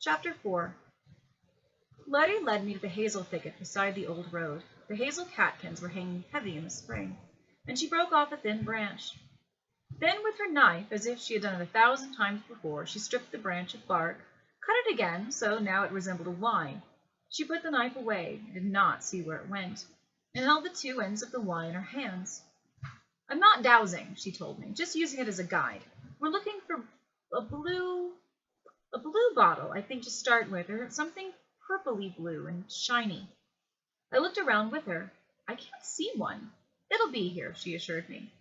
Chapter 4. Letty led me to the hazel thicket beside the old road. The hazel catkins were hanging heavy in the spring, and she broke off a thin branch. Then with her knife, as if she had done it 1,000 times before, she stripped the branch of bark, cut it again, so now it resembled a Y. She put the knife away, and did not see where it went, and held the two ends of the Y in her hands. "I'm not dowsing," she told me, "just using it as a guide. We're looking for a blue bottle, I think, to start with, or something purpley blue and shiny." I looked around with her. "I can't see one." "It'll be here," she assured me.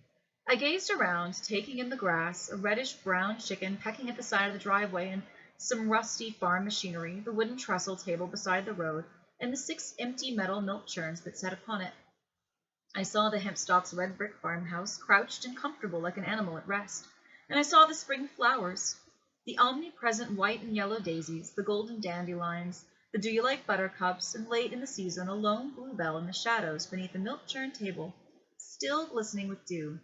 I gazed around, taking in the grass, a reddish-brown chicken pecking at the side of the driveway, and some rusty farm machinery, the wooden trestle table beside the road, and the 6 empty metal milk churns that sat upon it. I saw the Hempstock's red brick farmhouse, crouched and comfortable like an animal at rest, and I saw the spring flowers, the omnipresent white and yellow daisies, the golden dandelions, the dew-like buttercups, and late in the season a lone bluebell in the shadows beneath the milk churn table, still glistening with dew.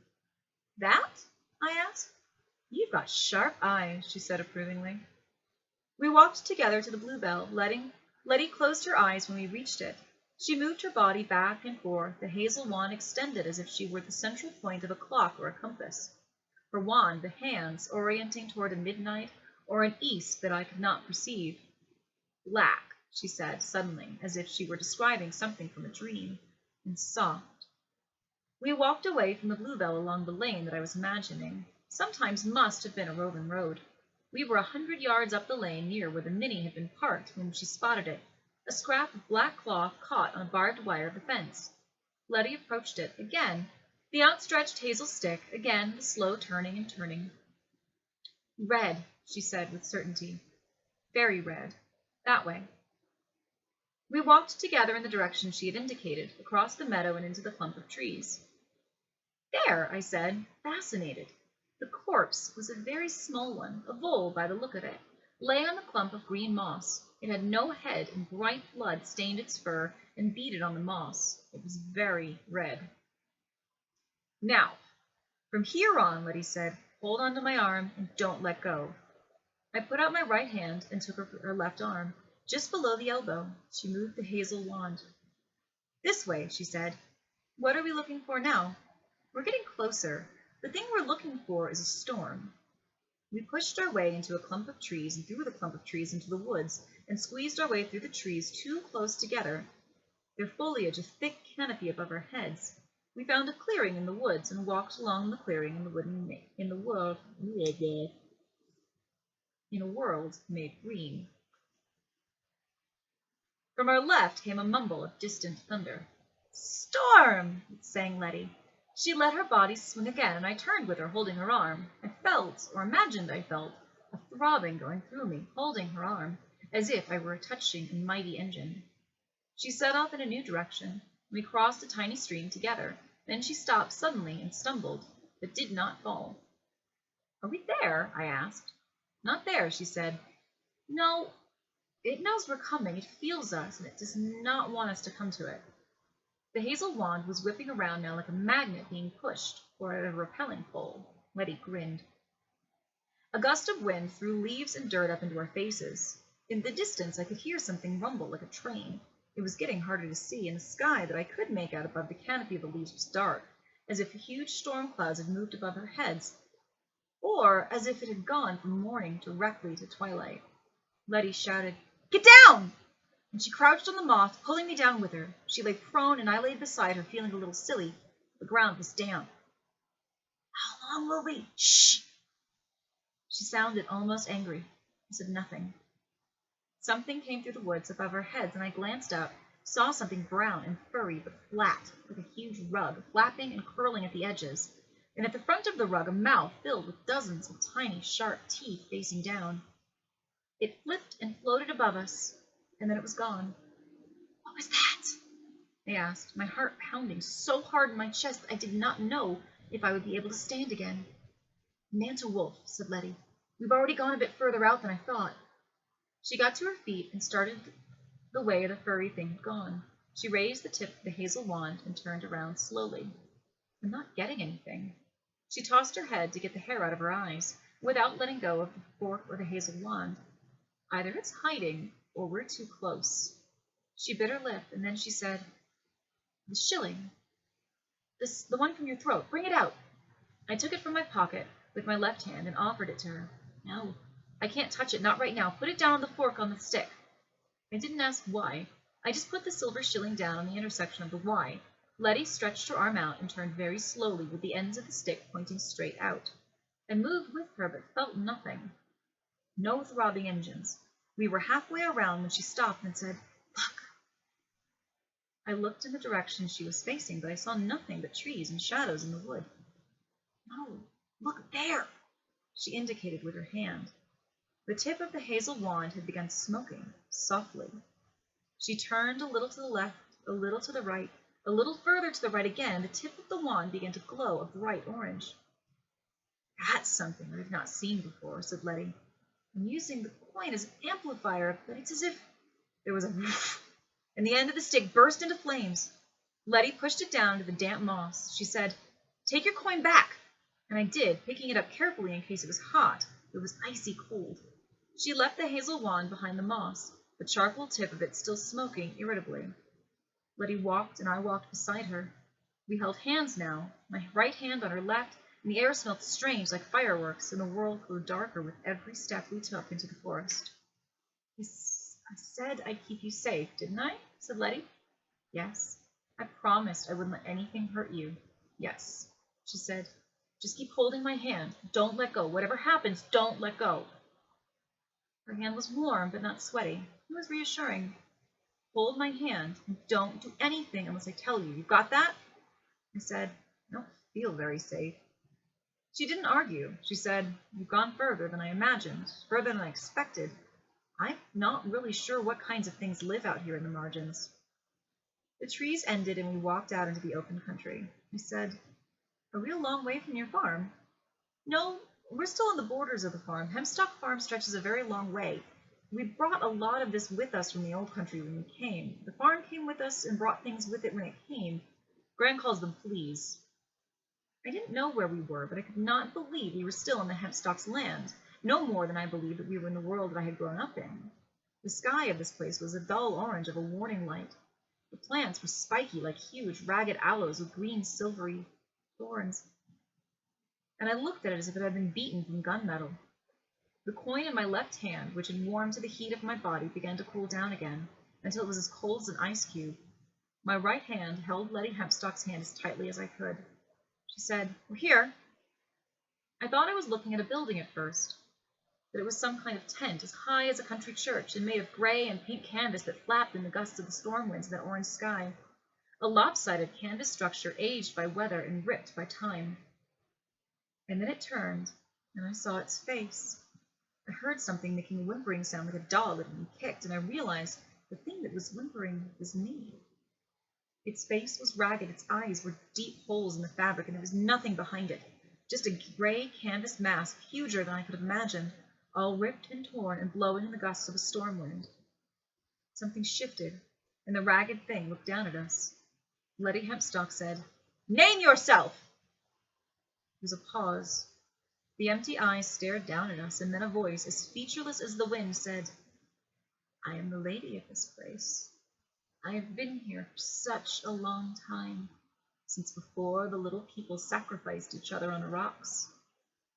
"That?" I asked. "You've got sharp eyes," she said approvingly. We walked together to the bluebell. Letty closed her eyes when we reached it. She moved her body back and forth, the hazel wand extended as if she were the central point of a clock or a compass. Her wand, the hands, orienting toward a midnight or an east that I could not perceive. "Black," she said suddenly, as if she were describing something from a dream, "and soft." We walked away from the bluebell along the lane that I was imagining. Sometimes must have been a roving road. We were 100 yards up the lane near where the Minnie had been parked when she spotted it, a scrap of black cloth caught on a barbed wire of the fence. Letty approached it. Again, the outstretched hazel stick, again the slow turning and turning. "Red," she said with certainty. "Very red. That way." We walked together in the direction she had indicated, across the meadow and into the clump of trees. "There," I said, fascinated. The corpse was a very small one, a vole by the look of it, lay on the clump of green moss. It had no head, and bright blood stained its fur and beaded on the moss. It was very red. "Now, from here on," Letty said, "hold on to my arm and don't let go." I put out my right hand and took her left arm, just below the elbow. She moved the hazel wand. "This way," she said. "What are we looking for now?" "We're getting closer. The thing we're looking for is a storm." We pushed our way into a clump of trees and through the clump of trees into the woods, and squeezed our way through the trees too close together, their foliage a thick canopy above our heads. We found a clearing in the woods and walked along the clearing in a world made green. From our left came a mumble of distant thunder. "Storm!" sang Letty. She let her body swing again, and I turned with her, holding her arm. I felt, or imagined I felt, a throbbing going through me, holding her arm, as if I were touching a mighty engine. She set off in a new direction. We crossed a tiny stream together. Then she stopped suddenly and stumbled, but did not fall. "Are we there?" I asked. "Not there," she said. "No, it knows we're coming. It feels us, and it does not want us to come to it." The hazel wand was whipping around now like a magnet being pushed, or at a repelling pole. Letty grinned. A gust of wind threw leaves and dirt up into our faces. In the distance I could hear something rumble like a train. It was getting harder to see, and the sky that I could make out above the canopy of the leaves was dark, as if huge storm clouds had moved above our heads, or as if it had gone from morning directly to twilight. Letty shouted, "Get down!" and she crouched on the moss, pulling me down with her. She lay prone, and I lay beside her, feeling a little silly. The ground was damp. "How long will we—" "Shh!" She sounded almost angry. I said nothing. Something came through the woods above our heads, and I glanced up, saw something brown and furry but flat, like a huge rug, flapping and curling at the edges, and at the front of the rug a mouth filled with dozens of tiny, sharp teeth facing down. It flipped and floated above us, and then it was gone. "What was that?" I asked, my heart pounding so hard in my chest I did not know if I would be able to stand again. "Mantle wolf," said Letty. "We've already gone a bit further out than I thought." She got to her feet and started the way the furry thing had gone. She raised the tip of the hazel wand and turned around slowly. "I'm not getting anything." She tossed her head to get the hair out of her eyes, without letting go of the fork or the hazel wand. Either it's hiding or we're too close. She bit her lip, and then she said, "The shilling. The one from your throat. Bring it out." I took it from my pocket with my left hand and offered it to her. "No, I can't touch it, not right now. Put it down on the fork on the stick." I didn't ask why. I just put the silver shilling down on the intersection of the Y. Letty stretched her arm out and turned very slowly with the ends of the stick pointing straight out. I moved with her but felt nothing. No throbbing engines. We were halfway around when she stopped and said, "Look." I looked in the direction she was facing, but I saw nothing but trees and shadows in the wood. "No, look there," she indicated with her hand. The tip of the hazel wand had begun smoking, softly. She turned a little to the left, a little to the right, a little further to the right again. The tip of the wand began to glow a bright orange. "That's something I have not seen before," said Letty. "I'm using the coin as an amplifier, but it's as if—" There was a whoosh, and the end of the stick burst into flames. Letty pushed it down to the damp moss. She said, "Take your coin back." And I did, picking it up carefully in case it was hot. It was icy cold. She left the hazel wand behind the moss, the charcoal tip of it still smoking irritably. Letty walked, and I walked beside her. We held hands now, my right hand on her left, and the air smelled strange like fireworks, and the world grew darker with every step we took into the forest. "I said I'd keep you safe, didn't I?" said Letty. "Yes. I promised I wouldn't let anything hurt you." "Yes," she said. "Just keep holding my hand. Don't let go. Whatever happens, don't let go." Her hand was warm but not sweaty. It was reassuring. "Hold my hand and don't do anything unless I tell you. You got that?" I said, "I don't feel very safe." She didn't argue. She said, "You've gone further than I imagined, further than I expected. I'm not really sure what kinds of things live out here in the margins." The trees ended and we walked out into the open country. I said, "A real long way from your farm." "No, we're still on the borders of the farm. Hempstock Farm stretches a very long way. We brought a lot of this with us from the old country when we came. The farm came with us and brought things with it when it came. Gran calls them fleas." I didn't know where we were, but I could not believe we were still on the Hempstock's land, no more than I believed that we were in the world that I had grown up in. The sky of this place was a dull orange of a warning light. The plants were spiky like huge, ragged aloes with green, silvery thorns, and I looked at it as if it had been beaten from gunmetal. The coin in my left hand, which had warmed to the heat of my body, began to cool down again, until it was as cold as an ice cube. My right hand held Letty Hempstock's hand as tightly as I could. She said, "We're here." I thought I was looking at a building at first, that it was some kind of tent as high as a country church and made of gray and pink canvas that flapped in the gusts of the storm winds in that orange sky. A lopsided canvas structure aged by weather and ripped by time. And then it turned, and I saw its face. I heard something making a whimpering sound like a dog that had been kicked, and I realized the thing that was whimpering was me. Its face was ragged, its eyes were deep holes in the fabric, and there was nothing behind it. Just a gray canvas mask, huger than I could have imagined, all ripped and torn and blowing in the gusts of a storm wind. Something shifted, and the ragged thing looked down at us. Letty Hempstock said, "Name yourself!" There was a pause. The empty eyes stared down at us, and then a voice, as featureless as the wind, said, "I am the lady of this place. I have been here for such a long time, since before the little people sacrificed each other on the rocks.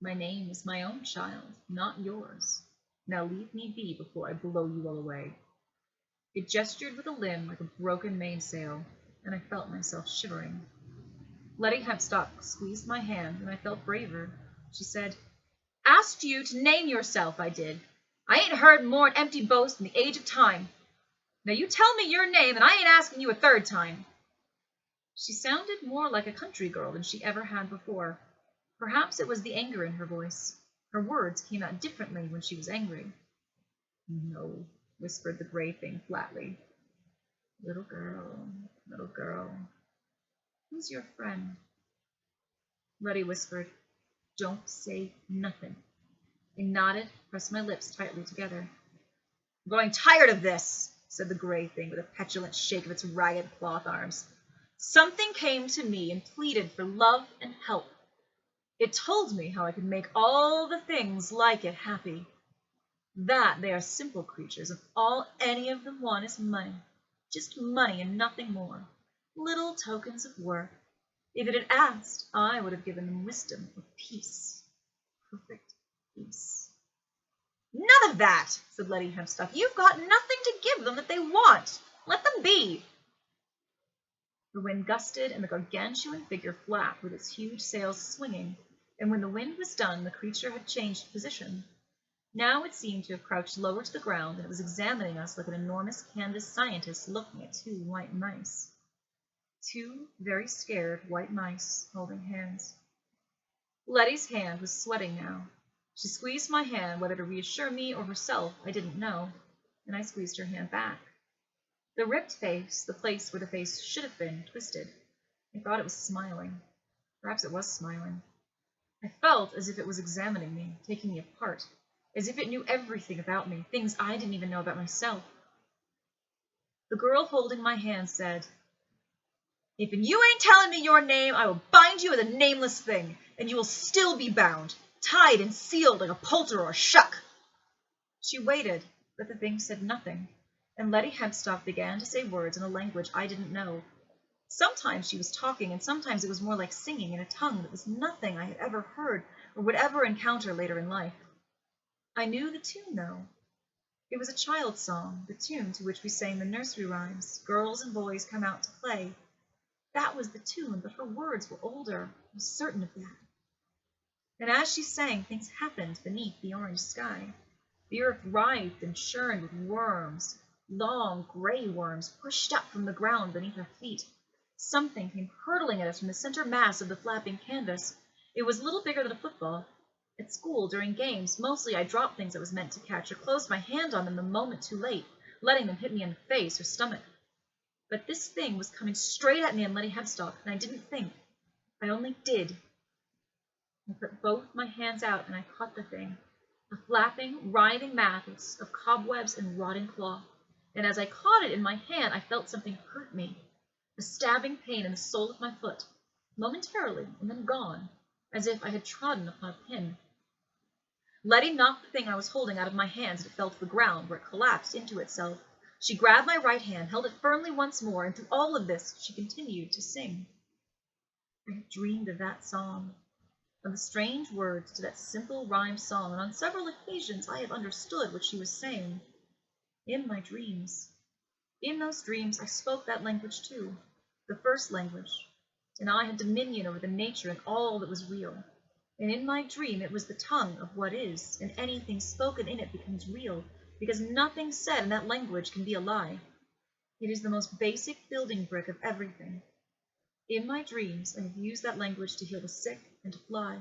My name is my own child, not yours. Now leave me be before I blow you all away." It gestured with a limb like a broken mainsail, and I felt myself shivering. Letty Hempstock squeezed my hand, and I felt braver. She said, "Asked you to name yourself, I did. I ain't heard more an empty boast in the age of time. Now you tell me your name, and I ain't asking you a third time." She sounded more like a country girl than she ever had before. Perhaps it was the anger in her voice. Her words came out differently when she was angry. "No," whispered the gray thing flatly. Little girl, who's your friend?" Letty whispered, "Don't say nothing." I nodded, pressed my lips tightly together. "I'm growing tired of this," said the gray thing with a petulant shake of its ragged cloth arms. "Something came to me and pleaded for love and help. It told me how I could make all the things like it happy. That they are simple creatures, and all any of them want is money. Just money and nothing more. Little tokens of worth. If it had asked, I would have given them wisdom or peace. Perfect peace. None of that, said Letty Hempstuck. You've got nothing to give them that they want. Let them be. The wind gusted, and the gargantuan figure flapped with its huge sails swinging, and when the wind was done, the creature had changed position. Now it seemed to have crouched lower to the ground, and it was examining us like an enormous canvas scientist looking at two white mice. Two very scared white mice holding hands. Letty's hand was sweating now. She squeezed my hand, whether to reassure me or herself, I didn't know, and I squeezed her hand back. The ripped face, the place where the face should have been, twisted. I thought it was smiling. Perhaps it was smiling. I felt as if it was examining me, taking me apart, as if it knew everything about me, things I didn't even know about myself. The girl holding my hand said, If you ain't telling me your name, I will bind you as a nameless thing, and you will still be bound, tied and sealed like a poulter or a shuck. She waited, but the thing said nothing, and Letty Hempstock began to say words in a language I didn't know. Sometimes she was talking, and sometimes it was more like singing in a tongue that was nothing I had ever heard or would ever encounter later in life. I knew the tune, though. It was a child's song, the tune to which we sang the nursery rhymes, Girls and Boys Come Out to Play. That was the tune, but her words were older. I was certain of that. And as she sang, things happened beneath the orange sky. The earth writhed and churned with worms. Long, gray worms pushed up from the ground beneath our feet. Something came hurtling at us from the center mass of the flapping canvas. It was little bigger than a football. At school, during games, mostly I dropped things I was meant to catch or closed my hand on them the moment too late, letting them hit me in the face or stomach. But this thing was coming straight at me and Letty Hempstock, and I didn't think. I only did. I put both my hands out and I caught the thing, a flapping, writhing mass of cobwebs and rotting cloth. And as I caught it in my hand, I felt something hurt me, a stabbing pain in the sole of my foot, momentarily, and then gone, as if I had trodden upon a pin. Letty knocked the thing I was holding out of my hands, and it fell to the ground, where it collapsed into itself. She grabbed my right hand, held it firmly once more, and through all of this, she continued to sing. I had dreamed of that song, of the strange words to that simple rhymed song, and on several occasions I have understood what she was saying. In my dreams. In those dreams I spoke that language too, the first language, and I had dominion over the nature and all that was real. And in my dream it was the tongue of what is, and anything spoken in it becomes real, because nothing said in that language can be a lie. It is the most basic building brick of everything. In my dreams I have used that language to heal the sick and to fly.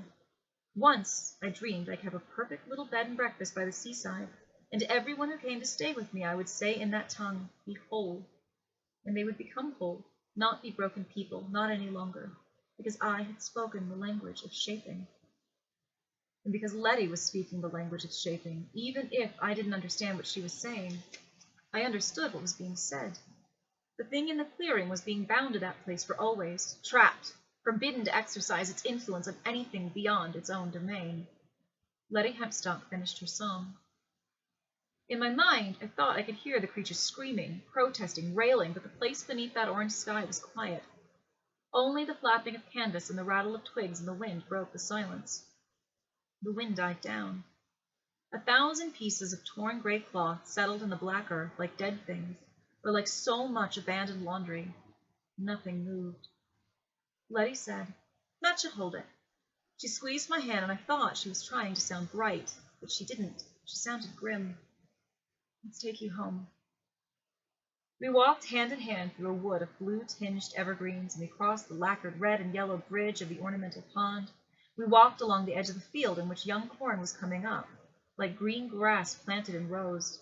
Once I dreamed I could have a perfect little bed and breakfast by the seaside, and to everyone who came to stay with me I would say in that tongue, be whole. And they would become whole, not be broken people, not any longer, because I had spoken the language of shaping. And because Letty was speaking the language of shaping, even if I didn't understand what she was saying, I understood what was being said. The thing in the clearing was being bound to that place for always, trapped, forbidden to exercise its influence on anything beyond its own domain. Letty Hempstock finished her song. In my mind, I thought I could hear the creature screaming, protesting, railing, but the place beneath that orange sky was quiet. Only the flapping of canvas and the rattle of twigs in the wind broke the silence. The wind died down. 1,000 pieces of torn gray cloth settled in the black earth like dead things, or like so much abandoned laundry. Nothing moved. Letty said, "That should hold it." She squeezed my hand, and I thought she was trying to sound bright, but she didn't. She sounded grim. "Let's take you home." We walked hand in hand through a wood of blue-tinged evergreens, and we crossed the lacquered red and yellow bridge of the ornamental pond. We walked along the edge of the field in which young corn was coming up, like green grass planted in rows.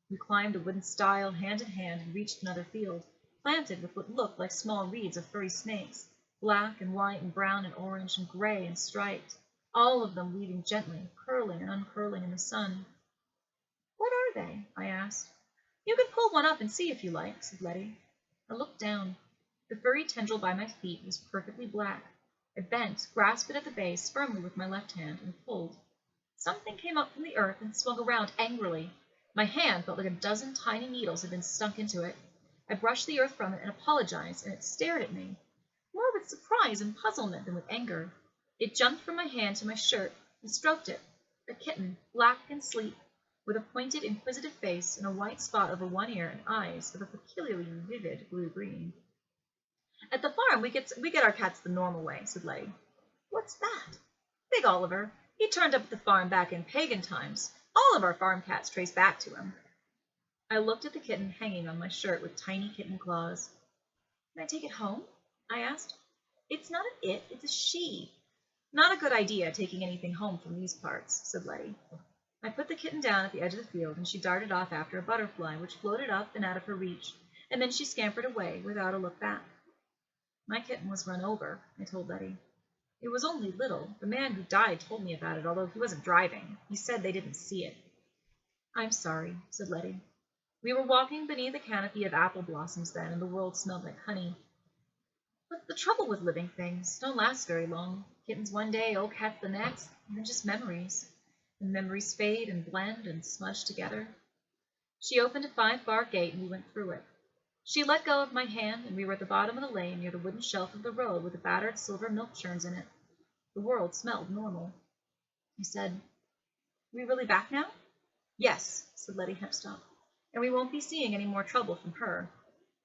We climbed a wooden stile hand in hand and reached another field, planted with what looked like small reeds of furry snakes, black and white and brown and orange and gray and striped, all of them weaving gently, curling and uncurling in the sun. "What are they?" I asked. "You can pull one up and see if you like," said Letty. I looked down. The furry tendril by my feet was perfectly black. I bent, grasped it at the base firmly with my left hand, and pulled. Something came up from the earth and swung around angrily. My hand felt like a dozen tiny needles had been sunk into it. I brushed the earth from it and apologized, and it stared at me, more with surprise and puzzlement than with anger. It jumped from my hand to my shirt and stroked it, a kitten, black and sleek, with a pointed, inquisitive face and a white spot over one ear and eyes of a peculiarly vivid blue-green. "At the farm, we get our cats the normal way," said Letty. "What's that?" "Big Oliver. He turned up at the farm back in pagan times. All of our farm cats trace back to him." I looked at the kitten hanging on my shirt with tiny kitten claws. "Can I take it home?" I asked. "It's not an it, it's a she." "Not a good idea, taking anything home from these parts," said Letty. I put the kitten down at the edge of the field, and she darted off after a butterfly, which floated up and out of her reach, and then she scampered away without a look back. "My kitten was run over," I told Letty. "It was only little. The man who died told me about it, although he wasn't driving. He said they didn't see it." "I'm sorry," said Letty. We were walking beneath a canopy of apple blossoms then, and the world smelled like honey. But the trouble with living things don't last very long. Kittens one day, old cats the next, and they're just memories. And memories fade and blend and smudge together. She opened a 5-bar gate, and we went through it. She let go of my hand, and we were at the bottom of the lane near the wooden shelf of the road with the battered silver milk churns in it. The world smelled normal. I said, "We really back now?" "Yes," said Letty Hempstop. "And we won't be seeing any more trouble from her."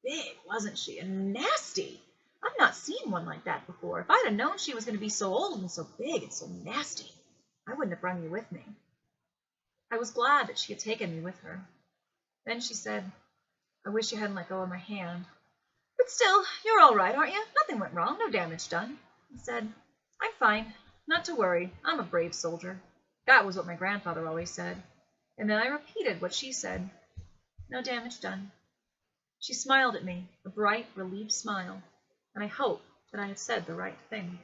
Big, wasn't she? And nasty. I've not seen one like that before. If I'd have known she was going to be so old and so big and so nasty, I wouldn't have brung you with me. I was glad that she had taken me with her. Then she said, "I wish you hadn't let go of my hand. But still, you're all right, aren't you? Nothing went wrong, no damage done." I said, "I'm fine. Not to worry. I'm a brave soldier." That was what my grandfather always said. And then I repeated what she said. "No damage done." She smiled at me, a bright, relieved smile, and I hoped that I had said the right thing.